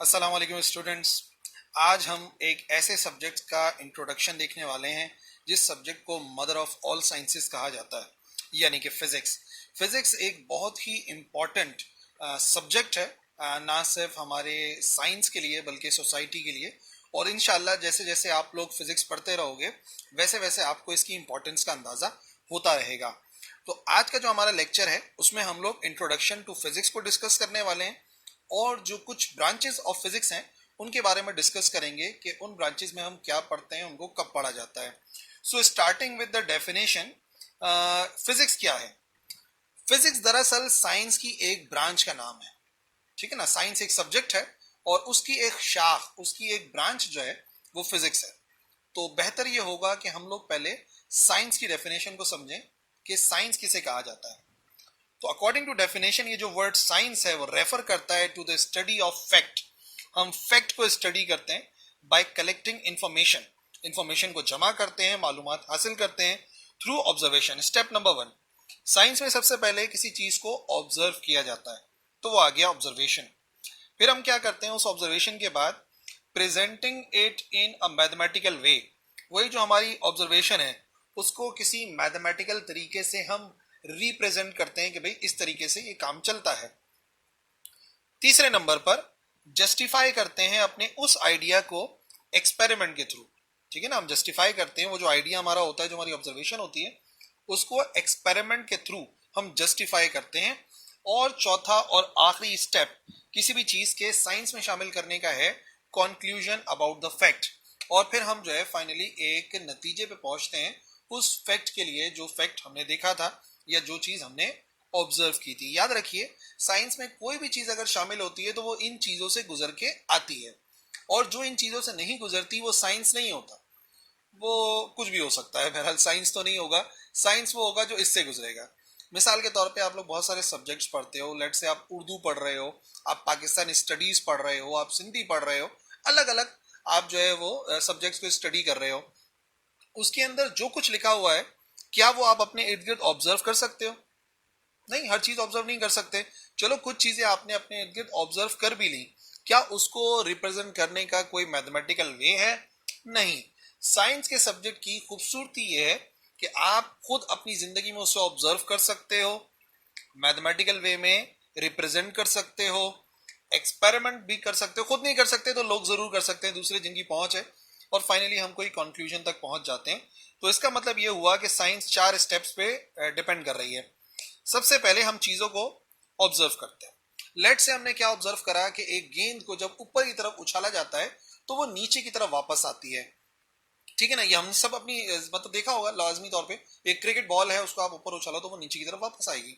अस्सलाम वालेकुम स्टूडेंट्स। आज हम एक ऐसे सब्जेक्ट का इंट्रोडक्शन देखने वाले हैं जिस सब्जेक्ट को मदर ऑफ ऑल साइंसेस कहा जाता है, यानी कि फिजिक्स। फिजिक्स एक बहुत ही इम्पॉर्टेंट सब्जेक्ट है, ना सिर्फ हमारे साइंस के लिए बल्कि सोसाइटी के लिए। और इंशाल्लाह जैसे जैसे आप लोग फिजिक्स पढ़ते रहोगे वैसे वैसे आपको इसकी इम्पोर्टेंस का अंदाज़ा होता रहेगा। तो आज का जो हमारा लेक्चर है उसमें हम लोग इंट्रोडक्शन टू फिजिक्स को डिस्कस करने वाले हैं और जो कुछ ब्रांचेस ऑफ फिजिक्स हैं उनके बारे में डिस्कस करेंगे कि उन ब्रांचेस में हम क्या पढ़ते हैं, उनको कब पढ़ा जाता है। So starting with the definition, physics क्या है। फिजिक्स दरअसल साइंस की एक ब्रांच का नाम है, ठीक है ना। साइंस एक सब्जेक्ट है और उसकी एक शाख, उसकी एक ब्रांच जो है वो फिजिक्स है। तो बेहतर ये होगा कि हम लोग पहले साइंस की डेफिनेशन को समझें कि साइंस किसे कहा जाता है। तो अकॉर्डिंग टू डेफिनेशन ये जो वर्ड साइंस है वो रेफर करता है to the study of fact. हम फैक्ट को स्टडी करते हैं बाय कलेक्टिंग इंफॉर्मेशन। इंफॉर्मेशन को जमा करते हैं, मालूमात हासिल करते हैं through observation. Step number 1, science में सबसे पहले किसी चीज को ऑब्जर्व किया जाता है, तो वो आ गया ऑब्जर्वेशन। फिर हम क्या करते हैं उस ऑब्जर्वेशन के बाद, presenting it in a mathematical way. वही जो हमारी ऑब्जर्वेशन है उसको किसी मैथमेटिकल तरीके से हम रिप्रेजेंट करते हैं कि भाई इस तरीके से ये काम चलता है। तीसरे नंबर पर जस्टिफाई करते हैं अपने उस आइडिया को एक्सपेरिमेंट के थ्रू, ठीक है ना। हम जस्टिफाई करते हैं वो जो आइडिया हमारा होता है, जो हमारी ऑब्जर्वेशन होती है, उसको एक्सपेरिमेंट के थ्रू हम जस्टिफाई करते हैं। और चौथा और आखिरी स्टेप किसी भी चीज के साइंस में शामिल करने का है कंक्लूजन अबाउट द फैक्ट। और फिर हम जो है फाइनली एक नतीजे पे पहुंचते हैं उस फैक्ट के लिए, जो फैक्ट हमने देखा था या जो चीज हमने ऑब्जर्व की थी। याद रखिए, साइंस में कोई भी चीज अगर शामिल होती है तो वो इन चीजों से गुजर के आती है, और जो इन चीजों से नहीं गुजरती वो साइंस नहीं होता। वो कुछ भी हो सकता है, बहरहाल साइंस तो नहीं होगा। साइंस वो होगा जो इससे गुजरेगा। मिसाल के तौर पे आप लोग बहुत सारे सब्जेक्ट्स पढ़ते हो, लेट से आप उर्दू पढ़ रहे हो, आप पाकिस्तान स्टडीज पढ़ रहे हो, आप सिंधी पढ़ रहे हो, अलग अलग आप जो है वो सब्जेक्ट्स को स्टडी कर रहे हो। उसके अंदर जो कुछ लिखा हुआ है क्या वो आप अपने इर्द गिर्द ऑब्जर्व कर सकते हो? नहीं, हर चीज ऑब्जर्व नहीं कर सकते। चलो कुछ चीजें आपने अपने इर्द गिर्द ऑब्जर्व कर भी ली, क्या उसको रिप्रेजेंट करने का कोई मैथमेटिकल वे है? नहीं। साइंस के सब्जेक्ट की खूबसूरती ये है कि आप खुद अपनी जिंदगी में उसे ऑब्जर्व कर सकते हो, मैथमेटिकल वे में रिप्रेजेंट कर सकते हो, एक्सपेरिमेंट भी कर सकते हो। खुद नहीं कर सकते तो लोग जरूर कर सकते हैं, दूसरे जिनकी पहुंच है, और फाइनली हम कोई कंक्लूजन तक पहुंच जाते हैं। तो इसका मतलब ये हुआ कि साइंस 4 स्टेप्स पे डिपेंड कर रही है। सबसे पहले हम चीजों को ऑब्जर्व करते हैं। लेट से हमने क्या ऑब्जर्व करा कि एक गेंद को जब ऊपर की तरफ उछाला जाता है तो वो नीचे की तरफ वापस आती है, ठीक है ना। ये हम सब अपनी मतलब देखा होगा लाजमी तौर पे। एक क्रिकेट बॉल है, उसको आप ऊपर उछालो तो वो नीचे की तरफ वापस आएगी।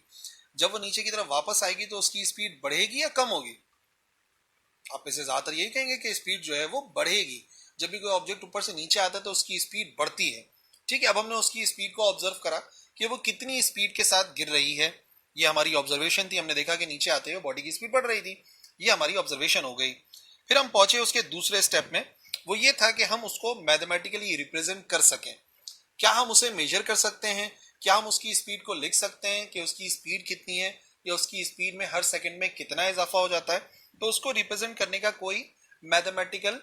जब वो नीचे की तरफ वापस आएगी तो उसकी स्पीड बढ़ेगी या कम होगी? आप इसे ज्यादातर यही कहेंगे कि स्पीड जो है वो बढ़ेगी। जब भी कोई ऑब्जेक्ट ऊपर से नीचे आता है तो उसकी स्पीड बढ़ती है, ठीक है। अब हमने उसकी स्पीड को ऑब्जर्व करा कि वो कितनी स्पीड के साथ गिर रही है। ये हमारी ऑब्जर्वेशन थी, हमने देखा कि नीचे आते हुए बॉडी की स्पीड बढ़ रही थी। ये हमारी ऑब्जर्वेशन हो गई। फिर हम पहुंचे उसके दूसरे स्टेप में, वो ये था कि हम उसको मैथमेटिकली रिप्रेजेंट कर सकें। क्या हम उसे मेजर कर सकते हैं? क्या हम उसकी स्पीड को लिख सकते हैं कि उसकी स्पीड कितनी है या उसकी स्पीड में हर सेकंड में कितना इजाफा हो जाता है? तो उसको रिप्रेजेंट करने का कोई मैथमेटिकल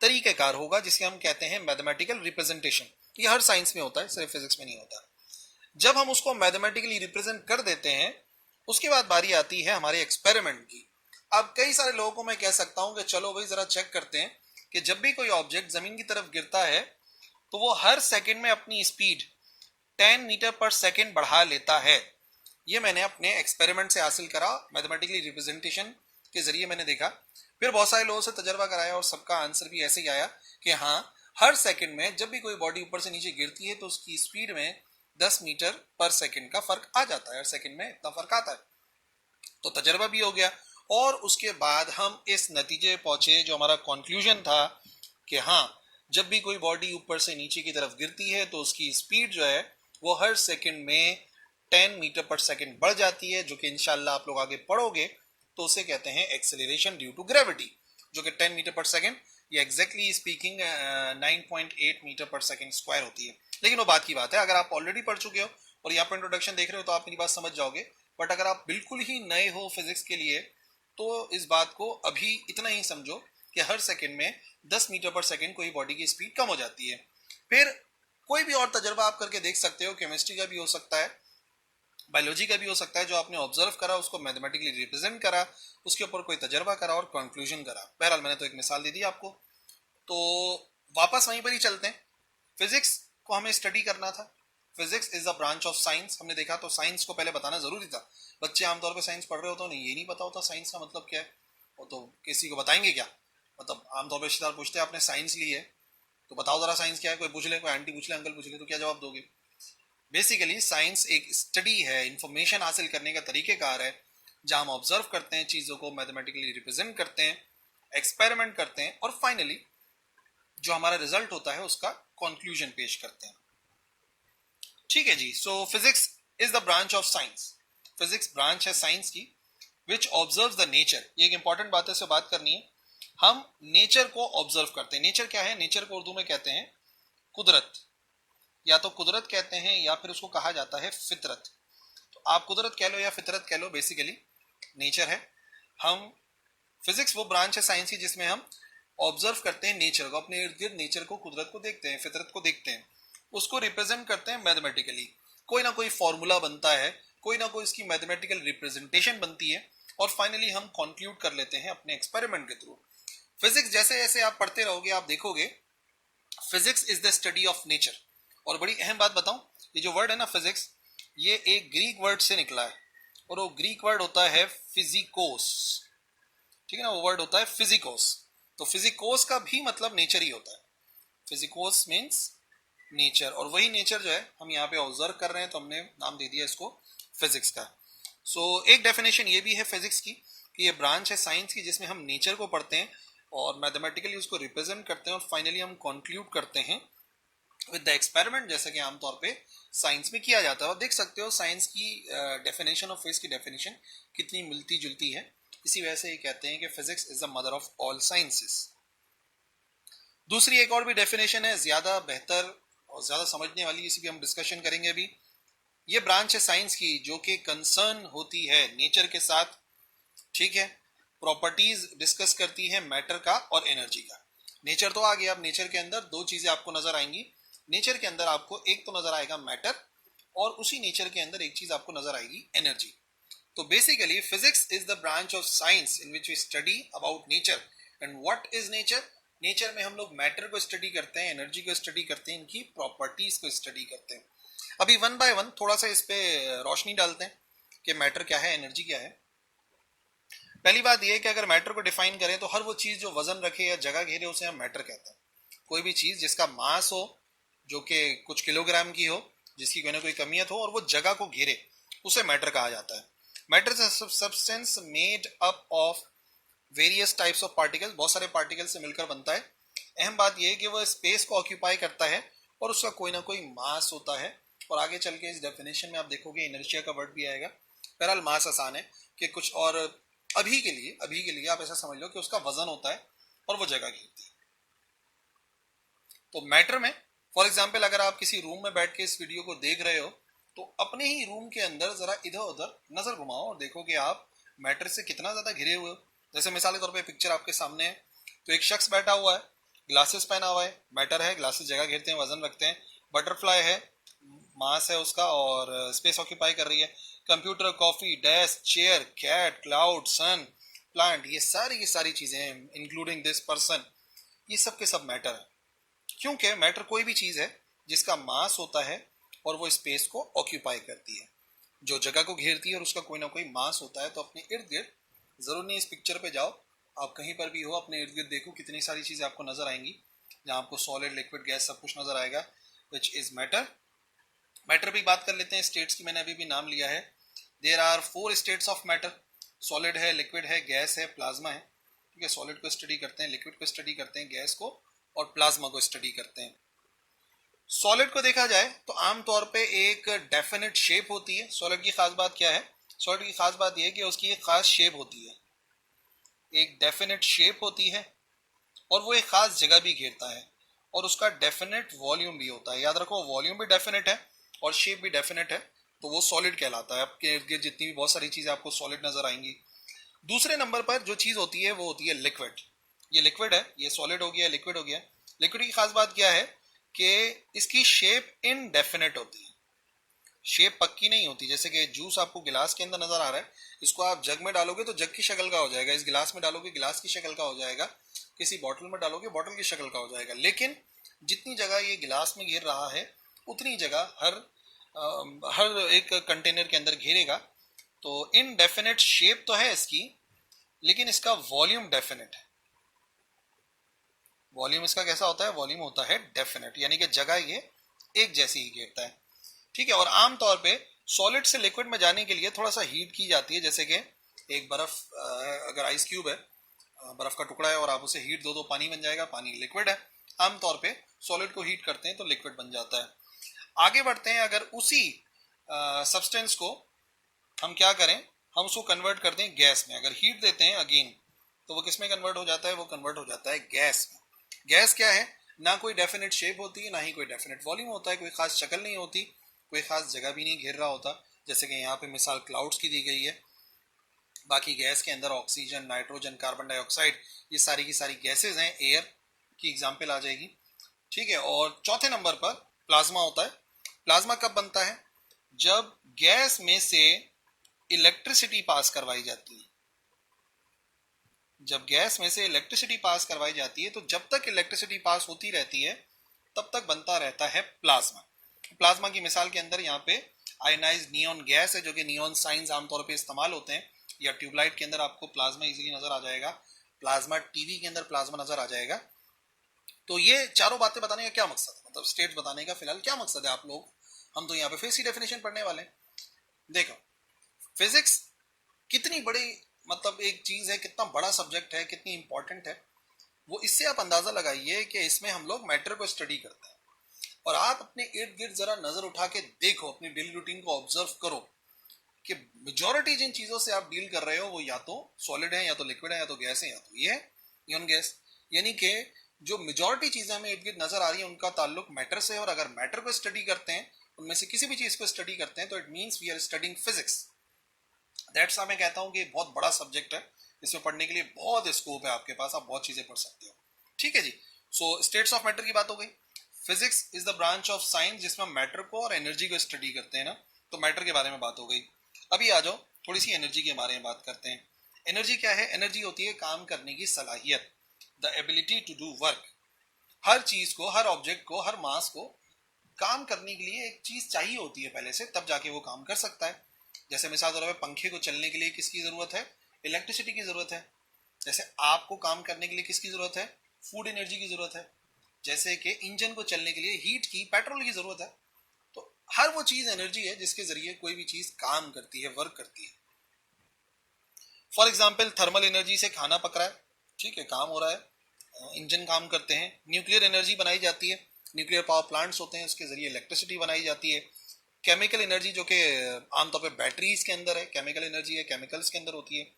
तरीकेकार होगा जिसे हम कहते हैं मैथमेटिकल रिप्रेजेंटेशन। ये हर साइंस में होता है, सिर्फ फिजिक्स में नहीं होता। जब हम उसको मैथमेटिकली रिप्रेजेंट कर देते हैं उसके बाद बारी आती है हमारे एक्सपेरिमेंट की। अब कई सारे लोगों को मैं कह सकता हूं कि चलो भाई जरा चेक करते हैं कि जब भी कोई ऑब्जेक्ट जमीन की तरफ गिरता है तो वो हर सेकंड में अपनी स्पीड 10 मीटर पर सेकंड बढ़ा लेता है। ये मैंने अपने एक्सपेरिमेंट से हासिल करा, मैथमेटिकली रिप्रेजेंटेशन के जरिए मैंने देखा। फिर बहुत सारे लोगों से तजर्बा कराया और सबका आंसर भी ऐसे ही आया कि हाँ, हर सेकंड में जब भी कोई बॉडी ऊपर से नीचे गिरती है तो उसकी स्पीड में 10 मीटर पर सेकंड का फर्क आ जाता है। हर सेकंड में इतना फर्क आता है। तो तजर्बा भी हो गया और उसके बाद हम इस नतीजे पहुंचे जो हमारा कंक्लूजन था कि हाँ, जब भी कोई बॉडी ऊपर से नीचे की तरफ गिरती है तो उसकी स्पीड जो है वो हर सेकंड में 10 मीटर पर सेकंड बढ़ जाती है, जो कि इंशाल्लाह आप लोग आगे पढ़ोगे तो उसे कहते हैं एक्सेलरेशन ड्यू टू ग्रेविटी, जो कि 10 मीटर पर सेकंड या एग्जैक्टली स्पीकिंग 9.8 मीटर पर सेकंड स्क्वायर होती है। लेकिन वो बात की बात है, अगर आप ऑलरेडी पढ़ चुके हो और यहाँ पर इंट्रोडक्शन देख रहे हो तो आप मेरी बात समझ जाओगे। बट अगर आप बिल्कुल ही नए हो फिजिक्स के लिए तो इस बात को अभी इतना ही समझो कि हर सेकंड में 10 मीटर पर सेकंड कोई बॉडी की स्पीड कम हो जाती है। फिर कोई भी और तजर्बा आप करके देख सकते हो, केमिस्ट्री का भी हो सकता है, बायोलॉजी का भी हो सकता है, जो आपने ऑब्जर्व करा उसको मैथमेटिकली रिप्रेजेंट करा, उसके ऊपर कोई तजर्बा करा और कंक्लूजन करा। बहरहाल मैंने तो एक मिसाल दे दी आपको, तो वापस वहीं पर ही चलते हैं। फिजिक्स को हमें स्टडी करना था, physics is a branch of science, हमने देखा। तो साइंस को पहले बताना जरूरी था। बच्चे आमतौर पर साइंस पढ़ रहे होते हैं, उन्हें ये नहीं पता होता साइंस का मतलब क्या है, वो तो किसी को बताएंगे क्या। मतलब आमतौर पर रिश्तेदार पूछते हैं आपने साइंस ली है तो बताओ जरा साइंस क्या है, कोई पूछ ले, कोई आंटी पूछ ले, अंकल पूछ ले, तो क्या जवाब दोगे। बेसिकली साइंस एक स्टडी है, इंफॉर्मेशन हासिल करने का तरीकेकार है, जहां हम ऑब्जर्व करते हैं चीजों को, मैथमेटिकली रिप्रेजेंट करते हैं, एक्सपेरिमेंट करते हैं और फाइनली जो हमारा रिजल्ट होता है उसका कंक्लूजन पेश करते हैं। ठीक है जी। So physics is the branch of science, physics branch है साइंस की, विच ऑब्जर्व द नेचर। ये एक इंपॉर्टेंट बात है, इससे बात करनी है। हम नेचर को ऑब्जर्व करते हैं। नेचर क्या है? नेचर को उर्दू में कहते हैं कुदरत, या तो कुदरत कहते हैं या फिर उसको कहा जाता है फितरत। तो आप कुदरत कह लो या फितरत कह लो, बेसिकली नेचर है। हम फिजिक्स वो ब्रांच है साइंस की जिसमें हम ऑब्जर्व करते हैं नेचर को, अपने इर्द गिर्द नेचर को, कुदरत को देखते हैं, फितरत को देखते हैं, उसको रिप्रेजेंट करते हैं मैथमेटिकली। कोई ना कोई फॉर्मूला बनता है, कोई ना कोई इसकी मैथमेटिकल रिप्रेजेंटेशन बनती है और फाइनली हम कंक्लूड कर लेते हैं अपने एक्सपेरिमेंट के थ्रू। फिजिक्स जैसे जैसे आप पढ़ते रहोगे आप देखोगे physics is the study of nature. और बड़ी अहम बात बताऊं, ये जो वर्ड है ना फिजिक्स, ये एक ग्रीक वर्ड से निकला है और वो ग्रीक वर्ड होता है फिजिकोस। ठीक है ना, वो वर्ड होता है फिजिकोस। तो फिजिकोस का भी मतलब नेचर ही होता है। फिजिकोस मीन्स नेचर, और वही नेचर जो है हम यहाँ पे ऑब्जर्व कर रहे हैं, तो हमने नाम दे दिया इसको फिजिक्स का। एक डेफिनेशन ये भी है फिजिक्स की कि ये ब्रांच है साइंस की जिसमें हम नेचर को पढ़ते हैं और मैथमेटिकली उसको रिप्रेजेंट करते हैं और फाइनली हम कंक्लूड करते हैं विद द एक्सपेरिमेंट, जैसे कि आमतौर पे साइंस में किया जाता है। और देख सकते हो साइंस की डेफिनेशन और फिजिक्स की डेफिनेशन कितनी मिलती जुलती है। इसी वजह से ये कहते हैं कि physics is the mother of all sciences. दूसरी एक और भी डेफिनेशन है, ज्यादा बेहतर और ज्यादा समझने वाली, इसी भी हम डिस्कशन करेंगे अभी। ये ब्रांच है साइंस की जो कि कंसर्न होती है नेचर के साथ। ठीक है, प्रॉपर्टीज डिस्कस करती है मैटर का और एनर्जी का। नेचर तो आ गया, अब नेचर के अंदर दो चीजें आपको नजर आएंगी। नेचर के अंदर आपको एक तो नजर आएगा मैटर, और उसी नेचर के अंदर एक चीज आपको नजर आएगी एनर्जी। तो basically physics is the branch of science in which we study about nature. And what is nature? Nature में हम लोग मैटर को स्टडी करते हैं, एनर्जी को स्टडी करते हैं, इनकी प्रॉपर्टीज को स्टडी करते हैं। अभी वन बाय वन थोड़ा सा इस पे रोशनी डालते हैं कि मैटर क्या है, एनर्जी क्या है। पहली बात यह है कि अगर मैटर को डिफाइन करें तो हर वो चीज जो वजन रखे या जगह घेरे उसे हम मैटर कहते हैं। कोई भी चीज जिसका मास हो, जो कि कुछ किलोग्राम की हो, जिसकी कोई ना कोई कमियत हो और वो जगह को घेरे, उसे मैटर कहा जाता है। Matter is a substance made up of various types of particles, बहुत सारे पार्टिकल से मिलकर बनता है। अहम बात यह है कि वह स्पेस को ऑक्यूपाई करता है और उसका कोई ना कोई मास होता है। और आगे चल के इस डेफिनेशन में आप देखोगे इनर्शिया का वर्ड भी आएगा। बहरहाल मास आसान है कि कुछ, और अभी के लिए आप ऐसा समझ लो कि उसका वजन होता है और वो जगह घेरती है। तो मैटर में फॉर एग्जाम्पल अगर आप किसी रूम में बैठ के इस वीडियो को देख रहे हो तो अपने ही रूम के अंदर जरा इधर उधर नजर घुमाओ और देखो कि आप मैटर से कितना ज्यादा घिरे हुए हो। जैसे मिसाल के तौर पे पिक्चर आपके सामने है, तो एक शख्स बैठा हुआ है, ग्लासेस पहना हुआ है, मैटर है, ग्लासेस जगह घेरते हैं, वजन रखते हैं। बटरफ्लाई है, मास है उसका और स्पेस ऑक्यूपाई कर रही है। Computer, coffee, desk, chair, cat, cloud, sun, plant, ये सारी चीजें इंक्लूडिंग दिस पर्सन, ये सब के सब मैटर है। क्योंकि मैटर कोई भी चीज है जिसका मास होता है और वो स्पेस को ऑक्यूपाई करती है, जो जगह को घेरती है और उसका कोई ना कोई मास होता है। तो अपने इर्द गिर्द, जरूर नहीं इस पिक्चर पे जाओ, आप कहीं पर भी हो अपने इर्द गिर्द देखो कितनी सारी चीजें आपको नजर आएंगी, जहां आपको सॉलिड, लिक्विड, गैस सब कुछ नजर आएगा, विच इज मैटर। मैटर भी बात कर लेते हैं, स्टेट्स की मैंने अभी भी नाम लिया है। There are 4 states of matter. Solid है, लिक्विड है, गैस है, प्लाज्मा है। ठीक है, सॉलिड को स्टडी करते हैं, लिक्विड को स्टडी करते हैं, गैस को और प्लाज्मा को स्टडी करते हैं। सॉलिड को देखा जाए तो आमतौर पे एक डेफिनेट शेप होती है। सॉलिड की खास बात क्या है? सॉलिड की खास बात यह है कि उसकी एक खास शेप होती है, एक डेफिनेट शेप होती है और वो एक खास जगह भी घेरता है और उसका डेफिनेट वॉल्यूम भी होता है। याद रखो, वॉल्यूम भी डेफिनेट है और शेप भी डेफिनेट है, तो वो सॉलिड कहलाता है। आपके इर्द गिर्द जितनी भी बहुत सारी चीजें आपको सॉलिड नजर आएंगी, दूसरे नंबर पर जो चीज होती है वो होती है लिक्विड। ये लिक्विड है, ये सॉलिड हो गया, लिक्विड हो गया। लिक्विड की खास बात क्या है कि इसकी शेप इनडेफिनेट होती है, शेप पक्की नहीं होती। जैसे कि जूस आपको गिलास के अंदर नजर आ रहा है, इसको आप जग में डालोगे तो जग की शक्ल का हो जाएगा, इस गिलास में डालोगे गिलास की शक्ल का हो जाएगा, किसी बॉटल में डालोगे बॉटल की शक्ल का हो जाएगा। लेकिन जितनी जगह ये गिलास में घेर रहा है उतनी जगह हर एक कंटेनर के अंदर घेरेगा। तो इनडेफिनेट शेप तो है इसकी, लेकिन इसका वॉल्यूम डेफिनेट है। वॉल्यूम इसका कैसा होता है? वॉल्यूम होता है डेफिनेट, यानी कि जगह ये एक जैसी ही घेरता है। ठीक है, और आमतौर पे सॉलिड से लिक्विड में जाने के लिए थोड़ा सा हीट की जाती है। जैसे कि एक बर्फ, अगर आइस क्यूब है, बर्फ का टुकड़ा है और आप उसे हीट दो तो पानी बन जाएगा, पानी लिक्विड है। आमतौर पे सॉलिड को हीट करते हैं तो लिक्विड बन जाता है। आगे बढ़ते हैं, अगर उसी सब्सटेंस को हम क्या करें, हम उसको कन्वर्ट करते हैं गैस में। अगर हीट देते हैं अगेन तो वो किस में कन्वर्ट हो जाता है? वो कन्वर्ट हो जाता है गैस में। गैस क्या है? ना कोई डेफिनेट शेप होती है, ना ही कोई डेफिनेट वॉल्यूम होता है, कोई खास शक्ल नहीं होती, कोई खास जगह भी नहीं घेर रहा होता। जैसे कि यहाँ पे मिसाल क्लाउड्स की दी गई है। बाकी गैस के अंदर ऑक्सीजन, नाइट्रोजन, कार्बन डाइऑक्साइड, ये सारी की सारी गैसेज हैं, एयर की एग्जाम्पल आ जाएगी। ठीक है, और चौथे नंबर पर प्लाज्मा होता है। प्लाज्मा कब बनता है? जब गैस में से इलेक्ट्रिसिटी पास करवाई जाती है। जब गैस में से इलेक्ट्रिसिटी पास करवाई जाती है तो जब तक इलेक्ट्रिसिटी पास होती रहती है तब तक बनता रहता है प्लाज्मा। प्लाज्मा की मिसाल के अंदर यहाँ पे आयनाइज्ड नियॉन गैस है, जो कि नियॉन साइंस आमतौर पे इस्तेमाल होते हैं, या ट्यूबलाइट के अंदर आपको प्लाज्मा इजीली नजर आ जाएगा, प्लाज्मा टीवी के अंदर प्लाज्मा नजर आ जाएगा। तो ये चारों बातें बताने का क्या मकसद है, मतलब स्टेट्स बताने का फिलहाल क्या मकसद है आप लोग, हम तो यहाँ पे फिर सी डेफिनेशन पढ़ने वाले हैं। देखो, फिजिक्स कितनी बड़ी, मतलब एक चीज है, कितना बड़ा सब्जेक्ट है, कितनी इंपॉर्टेंट है, वो इससे आप अंदाजा लगाइए कि इसमें हम लोग मैटर को स्टडी करते हैं। और आप अपने इर्द गिर्द जरा नजर उठा के देखो, अपनी डेली रूटीन को ऑब्जर्व करो कि मेजॉरिटी जिन चीजों से आप डील कर रहे हो वो या तो सॉलिड है, या तो लिक्विड है, या तो गैस है, या तो ये है नियॉन गैस। यानी कि जो मेजॉरिटी चीजें हमें इर्द गिर्द नजर आ रही है उनका ताल्लुक मैटर से है। और अगर मैटर को स्टडी करते हैं, उनमें से किसी भी चीज को स्टडी करते हैं, तो it means we are studying physics. That's मैं कहता हूँ कि बहुत बड़ा सब्जेक्ट है, इसमें पढ़ने के लिए बहुत स्कोप है आपके पास, आप बहुत चीजें पढ़ सकते हो। ठीक है जी, सो स्टेट्स ऑफ मैटर की बात हो गई। Physics is the branch of science जिसमें मैटर को और एनर्जी को स्टडी करते हैं ना, तो मैटर के बारे में बात हो गई। अभी आ जाओ थोड़ी सी एनर्जी के बारे में बात करते हैं। एनर्जी क्या है? एनर्जी होती है काम करने की सलाहियत, the ability to do work. हर चीज को, हर ऑब्जेक्ट को, हर मास को काम करने के लिए एक चीज चाहिए होती है पहले से, तब जाके वो काम कर सकता है। जैसे मिसाल के तौर पर पंखे को चलने के लिए किसकी जरूरत है? इलेक्ट्रिसिटी की जरूरत है। जैसे आपको काम करने के लिए किसकी जरूरत है? फूड एनर्जी की जरूरत है। जैसे कि इंजन को चलने के लिए हीट की, पेट्रोल की जरूरत है। तो हर वो चीज एनर्जी है जिसके जरिए कोई भी चीज काम करती है, वर्क करती है। फॉर एग्जाम्पल थर्मल एनर्जी से खाना पक रहा है, ठीक है, काम हो रहा है, इंजन काम करते हैं। न्यूक्लियर एनर्जी बनाई जाती है, न्यूक्लियर पावर प्लांट्स होते हैं, उसके जरिए इलेक्ट्रिसिटी बनाई जाती है। केमिकल एनर्जी जो कि आमतौर पे बैटरीज के अंदर है, केमिकल एनर्जी है, केमिकल्स के अंदर होती है।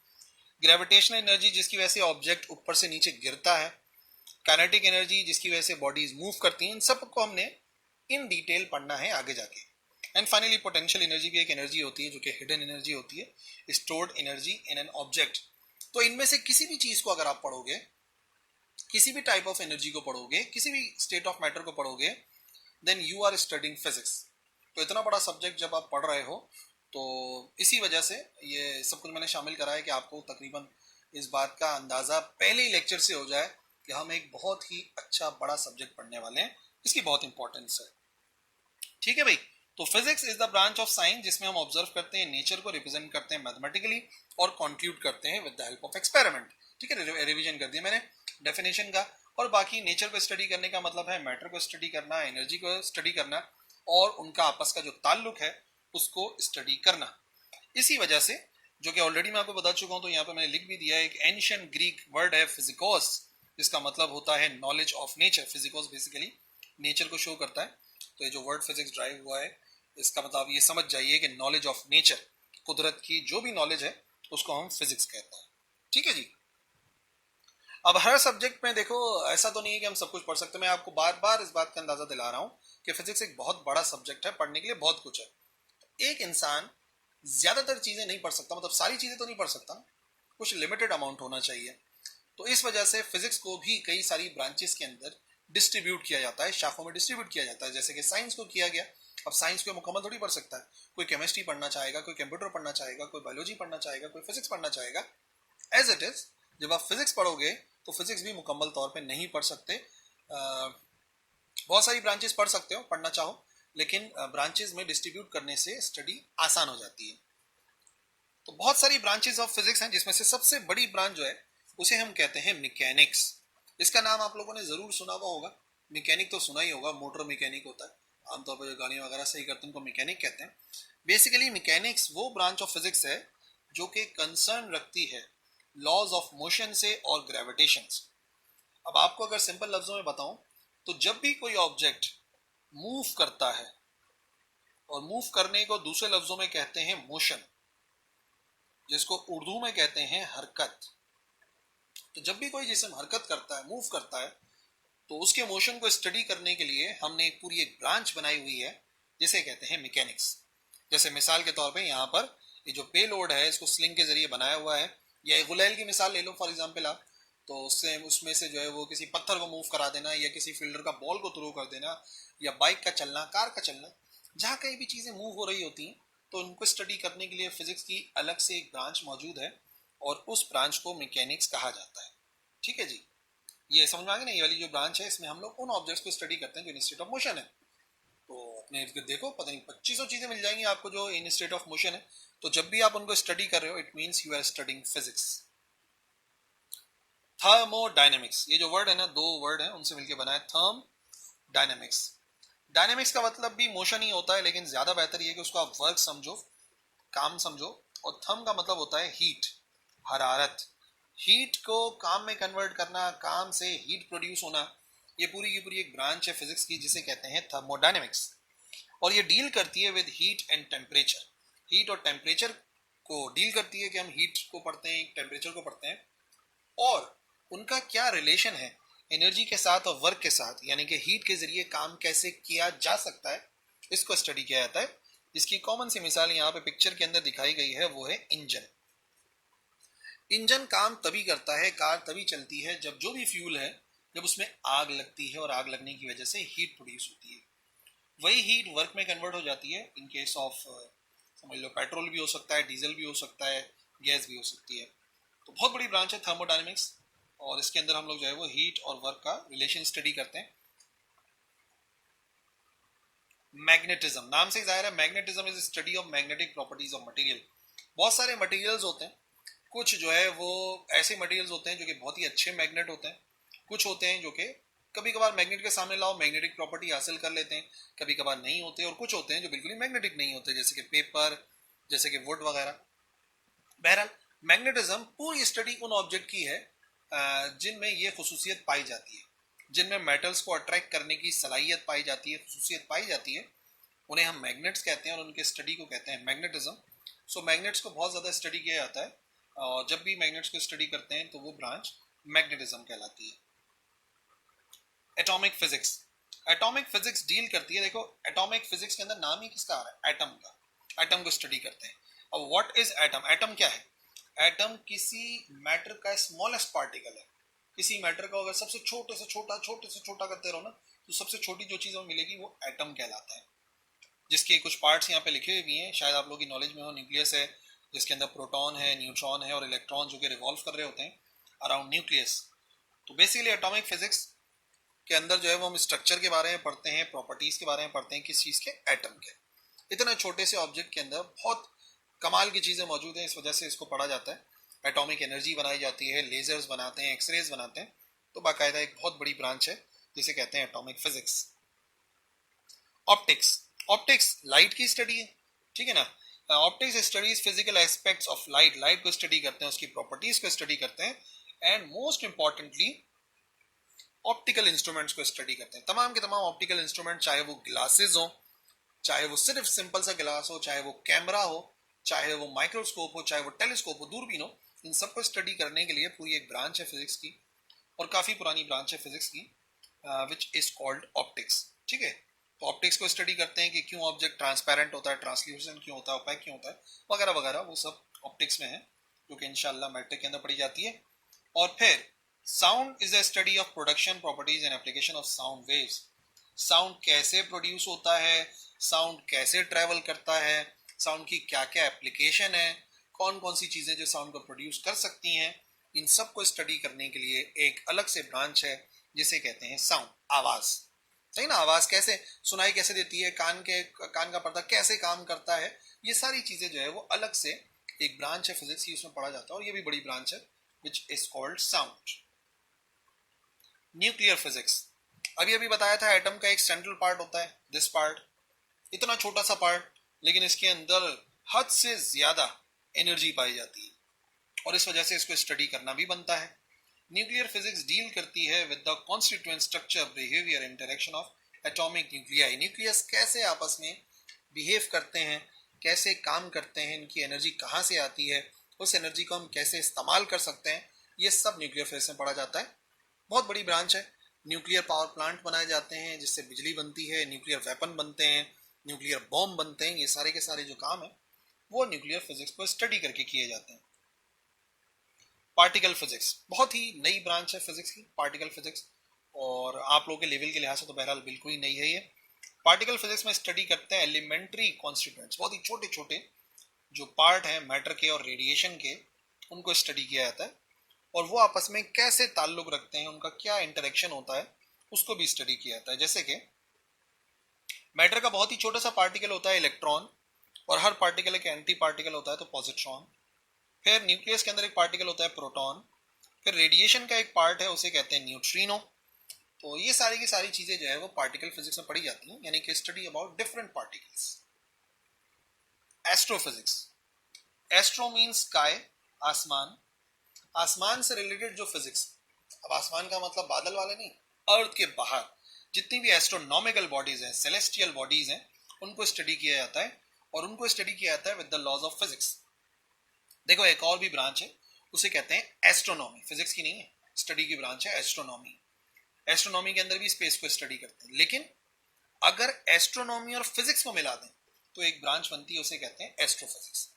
ग्रेविटेशनल एनर्जी जिसकी वजह से ऑब्जेक्ट ऊपर से नीचे गिरता है। काइनेटिक एनर्जी जिसकी वजह से बॉडीज मूव करती हैं। इन सब को हमने इन डिटेल पढ़ना है आगे जाके। एंड फाइनली पोटेंशियल एनर्जी भी एक एनर्जी होती है जो कि हिडन एनर्जी होती है, stored energy in an object. तो इनमें से किसी भी चीज को अगर आप पढ़ोगे, किसी भी टाइप ऑफ एनर्जी को पढ़ोगे, किसी भी स्टेट ऑफ मैटर को पढ़ोगे, then you are studying physics. तो इतना बड़ा सब्जेक्ट जब आप पढ़ रहे हो, तो इसी वजह से ये सब कुछ मैंने शामिल करा है कि आपको तकरीबन इस बात का अंदाजा पहले ही लेक्चर से हो जाए कि हम एक बहुत ही अच्छा बड़ा सब्जेक्ट पढ़ने वाले हैं, इसकी बहुत इंपॉर्टेंस है। ठीक है भाई, तो physics is the branch of science जिसमें हम ऑब्जर्व करते हैं नेचर को, रिप्रेजेंट करते हैं मैथमेटिकली और कंक्लूड करते हैं with the help of experiment. ठीक है, रिवीजन कर दिया मैंने डेफिनेशन का। और बाकी नेचर को स्टडी करने का मतलब है मैटर को स्टडी करना, एनर्जी को स्टडी करना और उनका आपस का जो ताल्लुक है उसको स्टडी करना। इसी वजह से, जो कि ऑलरेडी मैं आपको बता चुका हूं, तो यहाँ पे मैंने लिख भी दिया है, एक एंशिएंट ग्रीक वर्ड है फिजिकोस, जिसका मतलब होता है नॉलेज ऑफ नेचर। फिजिकोस बेसिकली नेचर को शो करता है। तो ये जो वर्ड फिजिक्स ड्राइव हुआ है, इसका मतलब ये समझ जाइए कि नॉलेज ऑफ नेचर, कुदरत की जो भी नॉलेज है उसको हम फिजिक्स कहते हैं। ठीक है जी। अब हर सब्जेक्ट में देखो, ऐसा तो नहीं है कि हम सब कुछ पढ़ सकते। मैं आपको बार बार इस बात का अंदाजा दिला रहा हूं कि फिजिक्स एक बहुत बड़ा सब्जेक्ट है, पढ़ने के लिए बहुत कुछ है। एक इंसान ज्यादातर चीजें नहीं पढ़ सकता, मतलब सारी चीजें तो नहीं पढ़ सकता, कुछ लिमिटेड अमाउंट होना चाहिए। तो इस वजह से फिजिक्स को भी कई सारी ब्रांचेस के अंदर डिस्ट्रीब्यूट किया जाता है, शाखों में डिस्ट्रीब्यूट किया जाता है, जैसे कि साइंस को किया गया। अब साइंस को मुकम्मल थोड़ी पढ़ सकता है, कोई केमिस्ट्री पढ़ना चाहेगा, कोई कंप्यूटर पढ़ना चाहेगा, कोई बायोलॉजी पढ़ना चाहेगा, कोई फिजिक्स पढ़ना चाहेगा। एज इट इज जब आप फिजिक्स पढ़ोगे तो फिजिक्स भी मुकम्मल तौर पे नहीं पढ़ सकते। बहुत सारी ब्रांचेस पढ़ सकते हो पढ़ना चाहो, लेकिन ब्रांचेस में डिस्ट्रीब्यूट करने से स्टडी आसान हो जाती है। तो बहुत सारी ब्रांचेस ऑफ फिजिक्स हैं, जिसमें से सबसे बड़ी ब्रांच जो है उसे हम कहते हैं मैकेनिक्स। इसका नाम आप लोगों ने जरूर सुना हुआ होगा, मैकेनिक तो सुना ही होगा, मोटर मैकेनिक होता है आमतौर पर जो गाड़ियां वगैरह सही करते हैं उनको मैकेनिक कहते हैं। बेसिकली मैकेनिक्स वो ब्रांच ऑफ फिजिक्स है जो कि कंसर्न रखती है लॉज ऑफ मोशन से और ग्रेविटेशन से। अब आपको अगर सिंपल लफ्जों में बताऊं तो जब भी कोई ऑब्जेक्ट मूव करता है, और मूव करने को दूसरे लफ्जों में कहते हैं मोशन, जिसको उर्दू में कहते हैं हरकत। तो जब भी कोई जिस्म हरकत करता है, मूव करता है, तो उसके मोशन को स्टडी करने के लिए हमने पूरी एक ब्रांच बनाई हुई है जिसे कहते हैं मैकेनिक्स। जैसे मिसाल के तौर पे यहाँ पर ये जो पेलोड है इसको स्लिंग के जरिए बनाया हुआ है, या एक गुलैल की मिसाल ले लो फॉर एग्जांपल आप, तो उससे उसमें से जो है वो किसी पत्थर को मूव करा देना, या किसी फील्डर का बॉल को थ्रो कर देना, या बाइक का चलना, कार का चलना, जहाँ कहीं भी चीज़ें मूव हो रही होती हैं तो उनको स्टडी करने के लिए फिजिक्स की अलग से एक ब्रांच मौजूद है, और उस ब्रांच को मैकेनिक्स कहा जाता है। ठीक है जी, ये समझ में आ गया ना, ये वाली जो ब्रांच है इसमें हम लोग उन ऑब्जेक्ट्स को स्टडी करते हैं जो इन स्टेट ऑफ मोशन है। तो अपने इर्द गिर्द देखो, पता नहीं 2500 चीजें मिल जाएंगी आपको जो इन स्टेट ऑफ मोशन है। तो जब भी आप उनको स्टडी कर रहे हो it means you are studying physics. Thermodynamics, ये जो वर्ड है ना, दो वर्ड है उनसे मिलकर बना है थर्म डायनेमिक्स। डायनेमिक्स का मतलब भी मोशन ही होता है, लेकिन ज्यादा बेहतर ये कि उसको आप वर्क समझो, काम समझो। और थर्म का मतलब होता है हीट, हरारत। हीट को काम में कन्वर्ट करना, काम से हीट प्रोड्यूस होना, ये पूरी की पूरी एक ब्रांच है फिजिक्स की जिसे कहते हैं थर्मोडायनेमिक्स। और ये डील करती है with heat and temperature. Heat और टेम्परेचर को डील करती है कि हम हीट को पढ़ते हैं, टेम्परेचर को पढ़ते हैं, और उनका क्या रिलेशन है एनर्जी के साथ और वर्क के साथ, यानी कि हीट के जरिए काम कैसे किया जा सकता है, इसको स्टडी किया जाता है। जिसकी कॉमन सी मिसाल यहाँ पे पिक्चर के अंदर दिखाई गई है, वो है इंजन। इंजन काम तभी करता है, कार तभी चलती है जब जो भी फ्यूल है जब उसमें आग लगती है, और आग लगने की वजह से हीट प्रोड्यूस होती है। वही हीट वर्क में कन्वर्ट हो जाती है। इन केस ऑफ समझ लो पेट्रोल भी हो सकता है, डीजल भी हो सकता है, गैस भी हो सकती है। तो बहुत बड़ी ब्रांच है थर्मोडायनेमिक्स, और इसके अंदर हम लोग जो है वो हीट और वर्क का रिलेशन स्टडी करते हैं। मैग्नेटिज्म, नाम से जाहिर है, magnetism is study of magnetic properties of material. बहुत सारे मटेरियल्स होते हैं, कुछ जो है वो ऐसे मटेरियल्स होते हैं जो कि बहुत ही अच्छे मैग्नेट होते हैं, कुछ होते हैं जो कि कभी कभार मैग्नेट के सामने लाओ मैग्नेटिक प्रॉपर्टी हासिल कर लेते हैं, कभी कभार नहीं होते, और कुछ होते हैं जो बिल्कुल ही मैग्नेटिक नहीं होते, जैसे कि पेपर, जैसे कि वुड वगैरह। बहरहाल मैग्नेटिज्म पूरी स्टडी उन ऑब्जेक्ट की है जिनमें ये खसूसियत पाई जाती है, जिनमें मेटल्स को अट्रैक्ट करने की सलाहियत पाई जाती है, खसूसियत पाई जाती है, उन्हें हम मैग्नेट्स कहते हैं और उनके स्टडी को कहते हैं मैग्नेटिज्म। सो मैग्नेट्स को बहुत ज़्यादा स्टडी किया जाता है, और जब भी मैग्नेट्स को स्टडी करते हैं तो वो ब्रांच मैग्नेटिज्म कहलाती है। Atomic physics, atomic physics deal करती है, देखो एटॉमिक फिजिक्स के अंदर नाम ही किसका आ रहा है, एटम का। एटम को स्टडी करते हैं। अब व्हाट इज एटम, एटम क्या है? एटम किसी मैटर का स्मॉलेस्ट पार्टिकल है। किसी मैटर को अगर सबसे छोटे से छोटा, छोटे से छोटा करते रहो ना, तो सबसे छोटी जो चीज़ हमें मिलेगी वो एटम कहलाता है, जिसके कुछ पार्ट्स यहाँ पे लिखे हुए भी हैं, शायद आप लोगों की नॉलेज में हो। न्यूक्लियस है जिसके अंदर प्रोटॉन है, न्यूट्रॉन है, और इलेक्ट्रॉन जो कि रिवॉल्व कर रहे होते हैं अराउंड न्यूक्लियस। तो बेसिकली एटॉमिक फिजिक्स के अंदर जो है वो हम स्ट्रक्चर के बारे में पढ़ते हैं, प्रॉपर्टीज के बारे में पढ़ते हैं, किस चीज़ के, एटम के। इतना छोटे से ऑब्जेक्ट के अंदर बहुत कमाल की चीज़ें मौजूद हैं, इस वजह से इसको पढ़ा जाता है। एटॉमिक एनर्जी बनाई जाती है, लेजर्स बनाते हैं, एक्सरेज बनाते हैं। तो बाकायदा एक बहुत बड़ी ब्रांच है जिसे कहते हैं atomic physics. Optics, optics light की स्टडी है, ठीक है ना। Optics studies physical aspects of light, light को स्टडी करते हैं, उसकी प्रॉपर्टीज को स्टडी करते हैं, and most importantly optical instruments को स्टडी करते हैं। तमाम के तमाम ऑप्टिकल इंस्ट्रूमेंट, चाहे वो ग्लासेस हो, चाहे वो सिर्फ सिंपल सा गिलास हो, चाहे वो कैमरा हो, चाहे वो माइक्रोस्कोप हो, चाहे वो टेलीस्कोप हो, दूरबीन हो, इन सबको स्टडी करने के लिए पूरी एक ब्रांच है फिजिक्स की, और काफ़ी पुरानी ब्रांच है फिजिक्स की, विच इज कॉल्ड ऑप्टिक्स। ठीक है, तो ऑप्टिक्स को स्टडी करते हैं कि क्यों ऑब्जेक्ट ट्रांसपेरेंट होता है, ट्रांसल्यूसेंट क्यों होता है, ओपेक क्यों होता है, वगैरह वगैरह, वो सब ऑप्टिक्स में है। जो कि इंशाल्लाह मैट्रिक के अंदर पढ़ी जाती है। और फिर sound is the study of production properties and application of sound waves. Sound कैसे प्रोड्यूस होता है, साउंड कैसे ट्रेवल करता है, साउंड की क्या क्या एप्लीकेशन है, कौन कौन सी चीज़ें जो साउंड को प्रोड्यूस कर सकती हैं, इन सब को स्टडी करने के लिए एक अलग से ब्रांच है जिसे कहते हैं साउंड, आवाज़। सही ना, आवाज़ कैसे सुनाई कैसे देती है, कान का पर्दा कैसे काम करता है, ये सारी चीज़ें जो है वो अलग से एक ब्रांच है फिजिक्स की, उसमें पढ़ा जाता है और ये भी बड़ी ब्रांच है which is called sound. Nuclear physics, अभी अभी बताया था एटम का एक सेंट्रल पार्ट होता है, दिस पार्ट, इतना छोटा सा पार्ट, लेकिन इसके अंदर हद से ज्यादा एनर्जी पाई जाती है और इस वजह से इसको स्टडी करना भी बनता है। न्यूक्लियर फिजिक्स डील करती है with the constituent structure, behaviour, interaction of atomic nuclei. Nucleus कैसे आपस में बिहेव करते हैं, कैसे काम करते हैं, इनकी एनर्जी कहाँ से आती है, उस एनर्जी को हम कैसे इस्तेमाल कर सकते हैं, ये सब न्यूक्लियर फिजिक्स में पढ़ा जाता है। बहुत बड़ी ब्रांच है। न्यूक्लियर पावर प्लांट बनाए जाते हैं जिससे बिजली बनती है, न्यूक्लियर वेपन बनते हैं, न्यूक्लियर बॉम्ब बनते हैं, ये सारे के सारे जो काम है वो न्यूक्लियर फिजिक्स को स्टडी करके किए जाते हैं। पार्टिकल फिजिक्स बहुत ही नई ब्रांच है फिजिक्स की, पार्टिकल फिजिक्स, और आप लोगों के लेवल के लिहाज से तो बहरहाल बिल्कुल ही नई है ये। पार्टिकल फिजिक्स में स्टडी करते हैं एलिमेंट्री कॉन्स्टिट्यूएंट्स, बहुत ही छोटे छोटे जो पार्ट हैं मैटर के और रेडिएशन के, उनको स्टडी किया जाता है और वो आपस में कैसे ताल्लुक रखते हैं, उनका क्या इंटरेक्शन होता है, उसको भी स्टडी किया जाता है। जैसे कि मैटर का बहुत ही छोटा सा पार्टिकल होता है इलेक्ट्रॉन, और हर पार्टिकल एक एंटी पार्टिकल होता है तो पॉजिट्रॉन। फिर न्यूक्लियस के अंदर एक पार्टिकल होता है प्रोटॉन। फिर रेडिएशन का एक पार्ट है उसे कहते हैं न्यूट्रिनो। तो ये सारी की सारी चीजें जो है वो पार्टिकल फिजिक्स में पढ़ी जाती हैं, यानी कि study about different particles. Astrophysics, astro means sky, आसमान, आसमान से रिलेटेड जो फिजिक्स, अब आसमान का मतलब बादल वाले नहीं, अर्थ के बाहर जितनी भी एस्ट्रोनॉमिकल बॉडीज हैं, सेलेस्टियल बॉडीज हैं, उनको स्टडी किया जाता है और उनको स्टडी किया जाता है with the laws of physics. देखो एक और भी ब्रांच है, उसे कहते हैं एस्ट्रोनॉमी, फिजिक्स की नहीं है, स्टडी की ब्रांच है एस्ट्रोनॉमी। एस्ट्रोनॉमी के अंदर भी स्पेस को स्टडी करते हैं, लेकिन अगर एस्ट्रोनॉमी और फिजिक्स को मिला दें तो एक ब्रांच बनती है, उसे कहते हैं एस्ट्रोफिजिक्स,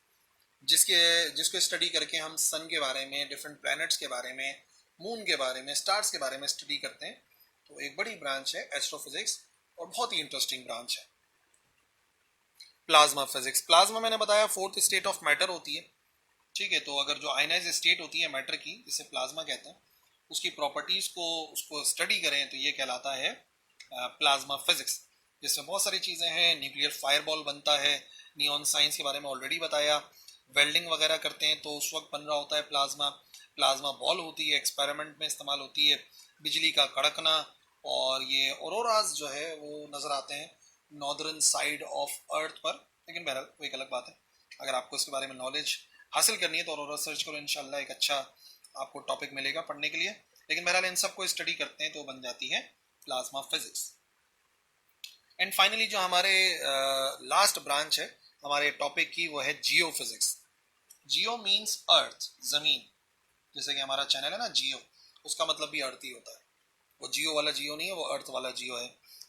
जिसको स्टडी करके हम सन के बारे में, डिफरेंट प्लैनेट्स के बारे में, मून के बारे में, स्टार्स के बारे में स्टडी करते हैं। तो एक बड़ी ब्रांच है एस्ट्रोफिजिक्स और बहुत ही इंटरेस्टिंग ब्रांच है। प्लाज्मा फिजिक्स, प्लाज्मा मैंने बताया फोर्थ स्टेट ऑफ मैटर होती है, ठीक है। तो अगर जो आयनाइज स्टेट होती है मैटर की, जिसे प्लाज्मा कहते हैं, उसकी प्रॉपर्टीज को उसको स्टडी करें तो ये कहलाता है प्लाज्मा फिजिक्स, जिसमें बहुत सारी चीज़ें हैं। न्यूक्लियर फायरबॉल बनता है, नियॉन साइंस के बारे में ऑलरेडी बताया, वेल्डिंग वगैरह करते हैं तो उस वक्त बन रहा होता है प्लाज्मा। प्लाज्मा बॉल होती है, एक्सपेरिमेंट में इस्तेमाल होती है, बिजली का कड़कना, और ये ऑरोराज जो है वो नज़र आते हैं नॉर्दर्न साइड ऑफ अर्थ पर, लेकिन बहरहाल वो एक अलग बात है। अगर आपको इसके बारे में नॉलेज हासिल करनी है तो ऑरोरा सर्च करो, इंशाल्लाह एक अच्छा आपको टॉपिक मिलेगा पढ़ने के लिए। लेकिन बहरहाल इन सबको स्टडी करते हैं तो बन जाती है प्लाज्मा फिजिक्स। एंड फाइनली जो हमारे लास्ट ब्रांच है हमारे टॉपिक की, वो है जियो फिजिक्स। जियो मीन्स अर्थ, जमीन, जैसे कि हमारा चैनल है ना जियो, उसका मतलब भी अर्थ ही होता है। वो जियो वाला जियो नहीं है, वो अर्थ वाला जियो है।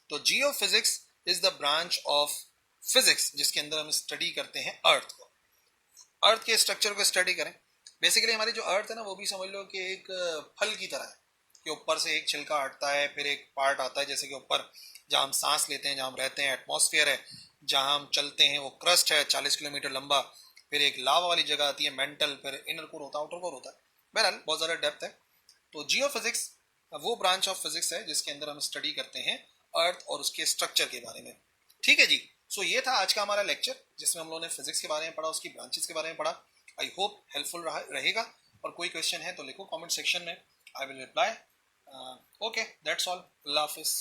तो geophysics is the branch of physics जिसके अंदर हम स्टडी करते हैं अर्थ को, अर्थ के स्ट्रक्चर को स्टडी करें। बेसिकली हमारी जो अर्थ है ना वो भी समझ लो कि एक फल की तरह है, कि ऊपर से एक छिलका हटता है, फिर एक पार्ट आता है, जैसे कि ऊपर जहाँ हम सांस लेते हैं, जहाँ हम रहते हैं, एटमॉस्फेयर है, जहाँ हम चलते हैं वो क्रस्ट है 40 किलोमीटर लंबा, फिर एक लावा वाली जगह आती है मेंटल, फिर इनर कोर होता है, आउटर कोर होता है, बहरहाल बहुत ज़्यादा डेप्थ है। तो जियो फिजिक्स वो ब्रांच ऑफ फिजिक्स है जिसके अंदर हम स्टडी करते हैं अर्थ और उसके स्ट्रक्चर के बारे में। ठीक है जी, सो ये था आज का हमारा लेक्चर जिसमें हम लोगों ने फिजिक्स के बारे में पढ़ा, उसकी ब्रांचेस के बारे में पढ़ा। आई होप हेल्पफुल रहेगा, और कोई क्वेश्चन है तो लिखो कमेंट सेक्शन में, I will reply. Okay, that's all, अल्लाह हाफिज़।